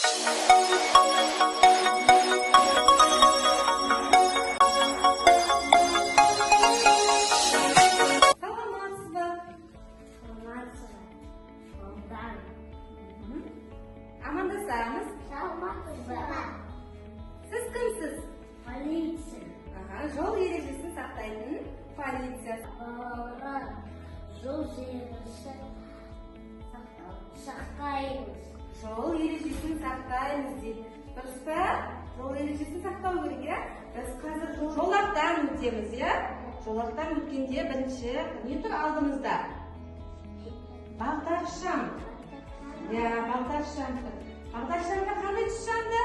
Amandasamiz. Siz kimsiz? Politsiya. Yo'l erejasini saqlaydigan politsiya. Yo'l erejasini saqlaymiz. Yo'l erejasini saqlaymiz deydi. Durustmi? Yo'l erejasini saqlaw kerak. Biz hozir yo'lakdan o'tamiz, ya. Yo'lakdan o'tganda birinchi ne tur oldimizda? Bag'darsham. Ya, bag'darsham. Bag'darshamga qanday tushandi?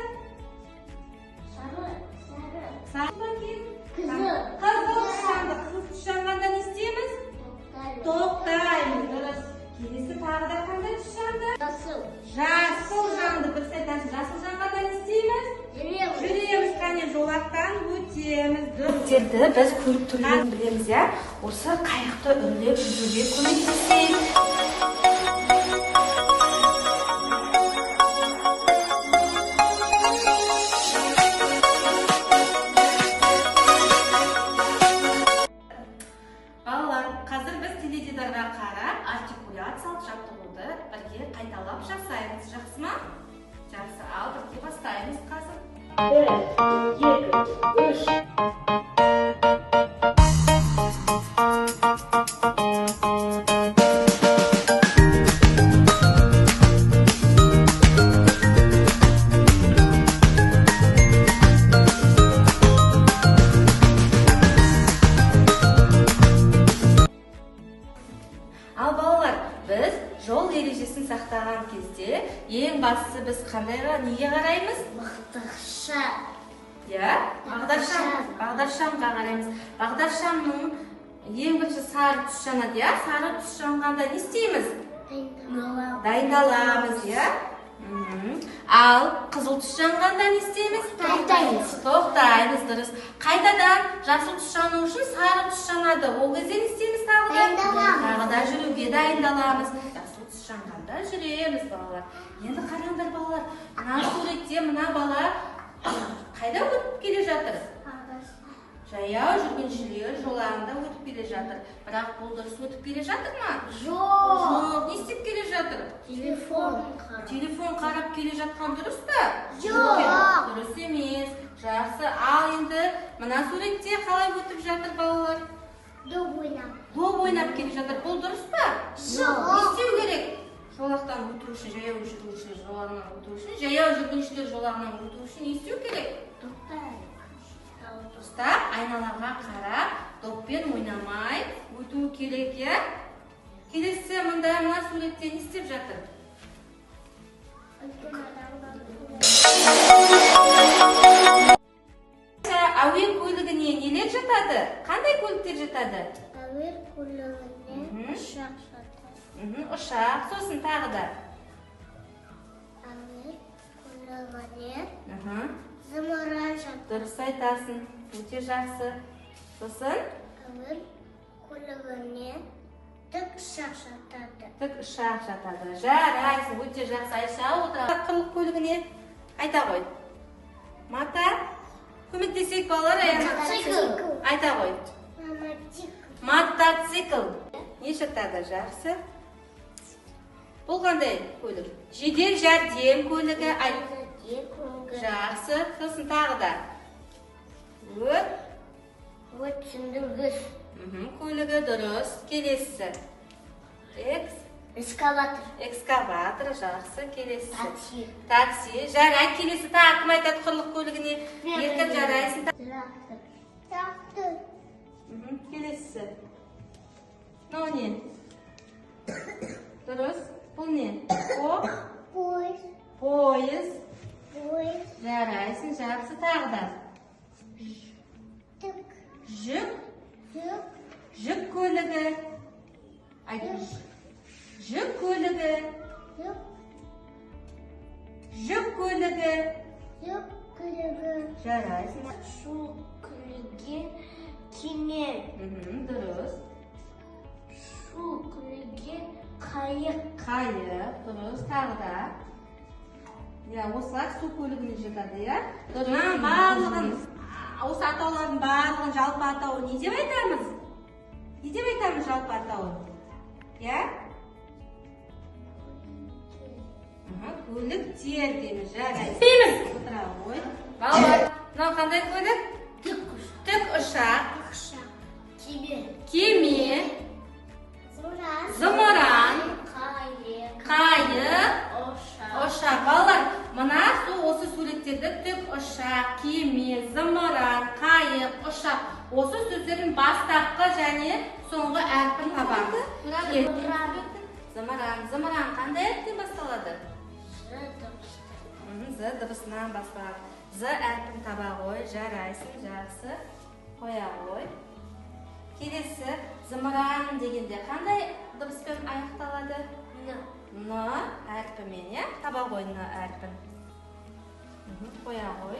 Sari keyin qizil tushandi. Qizil tushganda ne istaymiz? To'xtaymiz. Durust. Kelesi tag'ida qanday tushandi? Жасыл bir saytasi жасылжанғанда не istaymiz? Жүрemiz, qani yo'lakdan o'tamiz. Yerda biz ko'rib turganini bilamiz, ya. O'sha qayiqda o'rlab yurishga ko'maklashsak. Балалар, қазір біз теледидарға қарап, артикуляциялық жаттығуды бірге қайталап жасаймыз. Жақсы ма? Жақсы. Ал бірге бастаймыз қазір. 1, 2, 3. Ал балалар, біз жол ережесін сақтаған кезде ең бастысы біз қандайға неге қараймыз? Бағдаршамға қараймыз. Бағдаршамның ең бірінші сары түс жанады, я? Сары түс жанғанда не істейміз? Дайындаламыз, я? Ал қызыл түс жанғанда не істейміз? Тоқтаймыз, дұрыс. Қайтадан жасыл түс жану үшін сары түс жанады. Ол кезде не істейміз тағыда? Тағыда жүруге дайындаламыз. Жасыл түс жанғанда жүреміз, балалар. Енді қараңдар, балалар. Мына суретте мына бала қайда өтіп келе жатыр? Жаяу жүргіншілер жолағында өтіп келе жатыр. Бірақ бұл дұрыс өтіп келе жатыр ма? Жоқ. Не істеп келе жатыр? Телефон қарап келе жатқан дұрыс па? Жоқ. Дұрыс емес. Жақсы. Ал енді мына суретте қалай өтіп жатыр балалар? Доп ойнап келе жатыр. Бұл дұрыс па? Жоқ. Не істеу керек? Жолақтан өту үшін, жаяу жүргіншілер жолағынан өту үшін, жаяу жүргіншілер жолағынан өту үшін не істеу керек? Ұстап, айналаға қарап, доппен ойнамай өту керек, я? Келесі мына суретте не істеп жатыр? Әуе көлігіне нелер жатады? Қандай көліктер жатады? Әуе көлігіне ұшақ жатады. Ұшақ, сосын тағы да. Әуе көлігіне зымыран жатады. Дұрыс айтасың, өте жақсы. Сосын? Әуе көлігіне тік ұшақ жатады. Тік ұшақ жатады. Жарайсың, өте жақсы. Айша, отыра қырық көлігіне айта қой. Мата? Көмектесек балалар, айта қой. Мотоцикл. Не жатады? Жақсы. Бұл қандай көлік? Жедел жәрдем көлігі. Жақсы. Сосын тағы да. Өрт сөндіргіш. Көлігі дұрыс. Келесі. Экскаватор. Жақсы. Келесі. Такси. Жарай. Келесі тағы кім айтады құрлық көлігіне? Еркін жарайсың. Трактор. Келесі. Мынау не? Дұрыс. Бұл не? Пойыз. Жарайсың. Жақсы. Тағы да. Жүк көлігі. Жүк көлігі. Жарайсың. Шу көлігі кеме. Дұрыс. Шу көлігі қайық. Дұрыс. Тағы да. осылар су көлігіне жатады, барлығын, осы атаулардың барлығын жалпы атауы не деп айтамыз? Не деп айтамыз жалпы атауы? Көліктер дейміз, жарайсыз. Дейміз. Отыра ғой. Балалар, мынау қандай көлік? Тік ұшақ. Кеме. Зымыран. Қайық. Ұшақ. Балалар, мына осы суреттерді тік ұшақ, кеме, зымыран, қайық, ұшақ. Осы сөздердің бастапқы және соңғы әрпін табамыз. Зымыран қандай әріптен басталады? З дыбысынан басталады. З әрпін таба ғой, жарайсың, жақсы, қоя ғой. Келесі зымыран дегенде қандай дыбыспен аяқталады? Н әрпімен, таба ғой Н әрпін. Қоя ғой.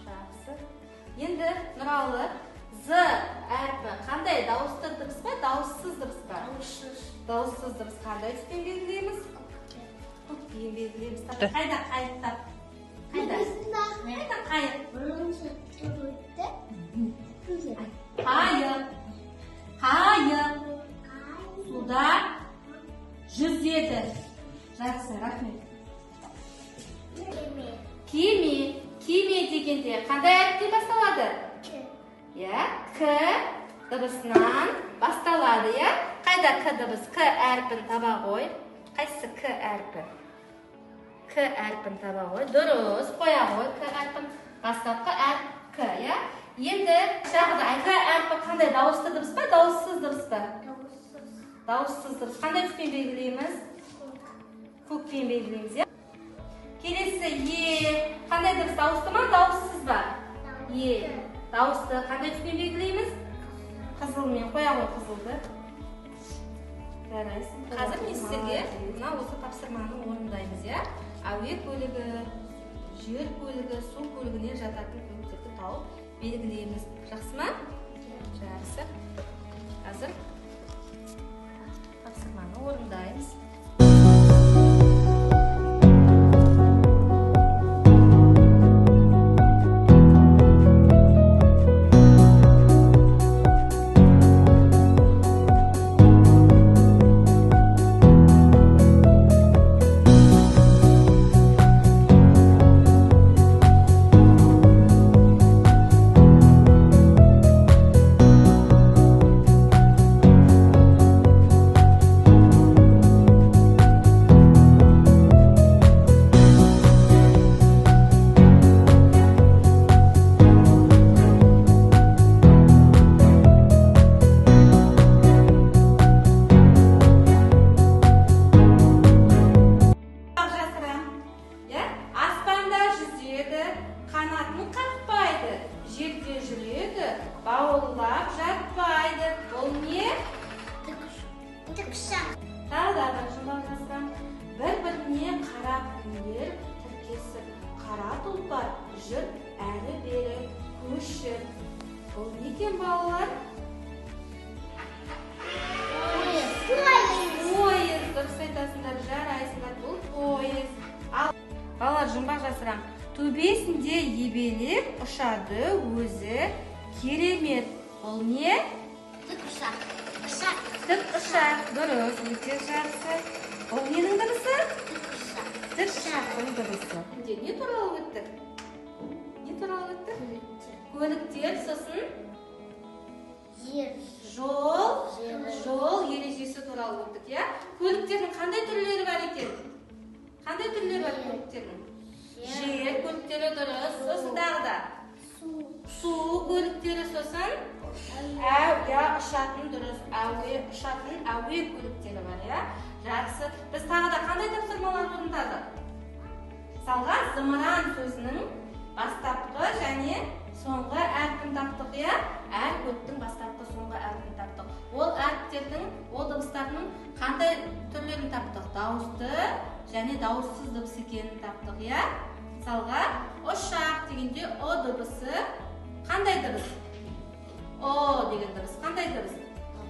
Жақсы. Енді Нұралы, З әрпі қандай? Дауысты дыбыс па, дауыссыз дыбыс па? Дауыссыз дыбыс қандай түспен белгілейміз? Көкпен белгілейміз. Қайда қайықтап? Қайда қайық? Қайық. Суда жүзеді. Жақсы, рахмет. Кеме дегенде қандай әріптен басталады? К дыбысынан басталады, Қайда К дыбыс? К әрпін таба ғой. Қайсы К әрпі? К әрпін таба ғой. Дұрыс, қоя ғой. К әрпін бастапқы әрп К, Енді шағыда К әрпі қандай? Дауысты дыбыс па, дауыссыз дыбыс па? Дауыссыз дыбыс. Қандай түспен белгілейміз? Көкпен белгілейміз, Келесі қандай дыбыс? Дауысты ма, дауыссыз ба? Дауысты қандай түспен белгілейміз? Қызылмен. Қоя ғой қызылды. Жарайсың. Қазір мен сіздерге осы тапсырманы орындаймыз, Әуе көлігі, жер көлігі, су көлігіне жататын көліктерді тауып белгілейміз. Жақсы ма? Жақсы. Қазір тапсырманы орындаймыз. Бауылдап жатпайды. Бұл не? Тікұшақ. Тағы да жұмбақ жазсам. Бір-біріне қара күндер тіркесіп, қара тұлпар жүр әрі бері көшіп. Бұл не екен, балалар? Пойыз. Дұрыс айтасыңдар, жарайсыңдар. Бұл пойыз. Балалар, жұмбақ жасырам. Төбесінде ебелеп ұшады өзі керемет. Бұл не? Тікұшақ. Тікұшақ. Дұрыс, өте жақсы. Бұл ненің дыбысы? Тікұшақтың дыбысы. Не туралы өттік? Не туралы өттік? Көліктер, сосын? Жол ережесі туралы өттік, Көліктердің қандай түрлері бар екен? Қандай түрлері бар көліктердің? Жер көліктері дұрыс, сосын дағы да? Су көліктері, сосын? Ұшатын дұрыс, ұшатын әуе көліктері бар, Жақсы. Біз тағы да қандай тапсырмалар орындадық? Мысалға, зымыран сөзінің бастапқы және соңғы әрпін таптық, Әр көліктің бастапқы соңғы әрпін таптық. Ол әріптердің, ол дыбыстардың қандай түрлерін таптық? Дауысты және дауыссыз дыбыс екенін таптық, Мысалға, ұшақ дегенде О дыбысы қандай дыбыс? О деген дыбыс қандай дыбыс?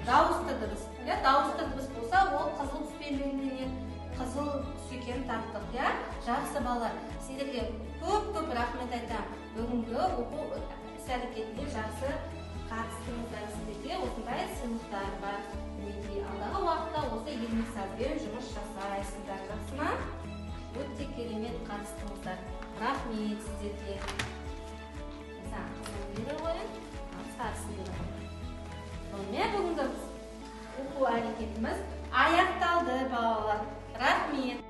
Дауысты дыбыс. Дауысты дыбыс болса, ол қызыл түспен белгіленеді. қызыл түс екенін таптық, иә? Жақсы балалар, сендерге көп рахмет айтамын. Бүгінгі оқу іс-әрекетіне жақсы қатыстыңыздар. Сіздерге осындай сыйлықтар бар. Мінекей, алдағы уақытта осы ермек сазбен жұмыс жасайсыздар, жақсы ма? Өте керемет қатыстыңыздар. Рахмет сіздерге. Сағын бері қойын, сарысын бері қойын. Сонымен бүгінгі оқу әрекетіміз аяқталды, балалар. Рахмет.